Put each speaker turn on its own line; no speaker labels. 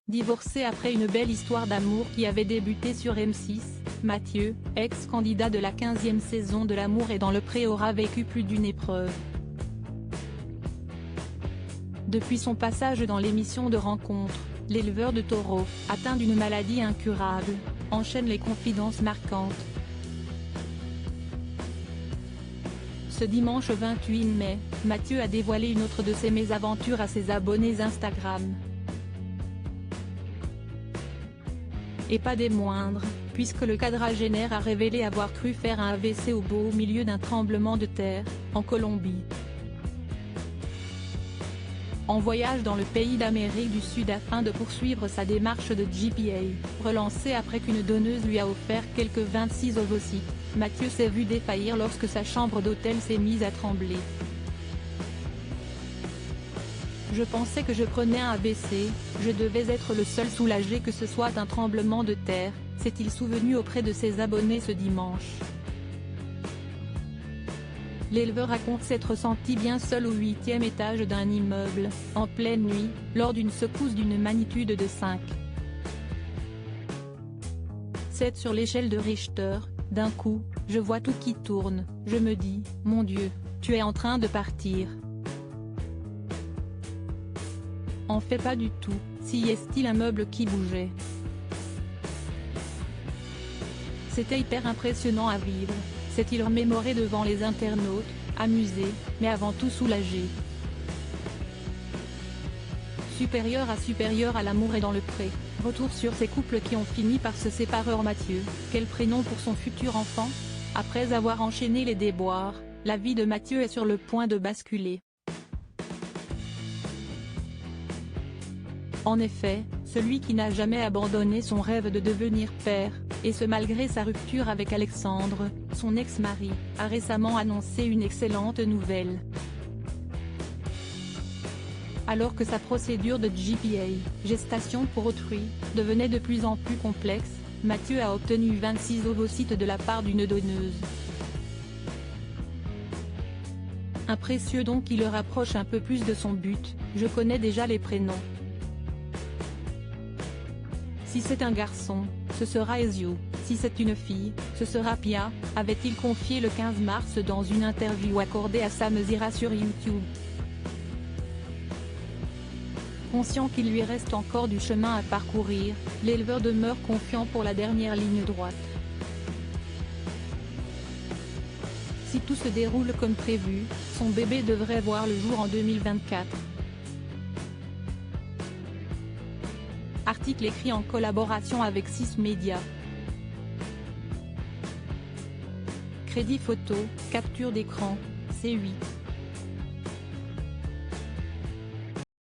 Divorcé après une belle histoire d'amour qui avait débuté sur M6, Mathieu, ex-candidat de la 15e saison de L'amour est dans le pré aura vécu plus d'une épreuve. Depuis son passage dans l'émission de rencontre, l'éleveur de taureaux, atteint d'une maladie incurable, enchaîne les confidences marquantes. Ce dimanche 28 mai, Mathieu a dévoilé une autre de ses mésaventures à ses abonnés Instagram. Et pas des moindres, puisque le quadragénaire a révélé avoir cru faire un AVC au beau milieu d'un tremblement de terre, en Colombie. En voyage dans le pays d'Amérique du Sud afin de poursuivre sa démarche de GPA, relancée après qu'une donneuse lui a offert quelques 26 ovocytes, Mathieu s'est vu défaillir lorsque sa chambre d'hôtel s'est mise à trembler. Je pensais que je prenais un AVC, je devais être le seul soulagé que ce soit un tremblement de terre, s'est-il souvenu auprès de ses abonnés ce dimanche. L'éleveur raconte s'être senti bien seul au 8e étage d'un immeuble, en pleine nuit, lors d'une secousse d'une magnitude de 5,7 sur l'échelle de Richter. D'un coup, je vois tout qui tourne, je me dis, mon Dieu, tu es en train de partir. En fait pas du tout, si est-il un meuble qui bougeait. C'était hyper impressionnant à vivre, s'est-il remémoré devant les internautes, amusé, mais avant tout soulagé. Supérieur à L'amour est dans le pré, retour sur ces couples qui ont fini par se séparer. Mathieu, quel prénom pour son futur enfant? Après avoir enchaîné les déboires, la vie de Mathieu est sur le point de basculer. En effet, celui qui n'a jamais abandonné son rêve de devenir père, et ce malgré sa rupture avec Alexandre, son ex-mari, a récemment annoncé une excellente nouvelle. Alors que sa procédure de GPA, gestation pour autrui, devenait de plus en plus complexe, Mathieu a obtenu 26 ovocytes de la part d'une donneuse. Un précieux don qui le rapproche un peu plus de son but, je connais déjà les prénoms. Si c'est un garçon, ce sera Ezio, si c'est une fille, ce sera Pia, avait-il confié le 15 mars dans une interview accordée à Sam Zira sur YouTube. Conscient qu'il lui reste encore du chemin à parcourir, l'éleveur demeure confiant pour la dernière ligne droite. Si tout se déroule comme prévu, son bébé devrait voir le jour en 2024. Article écrit en collaboration avec 6 médias. Crédit photo, capture d'écran, C8.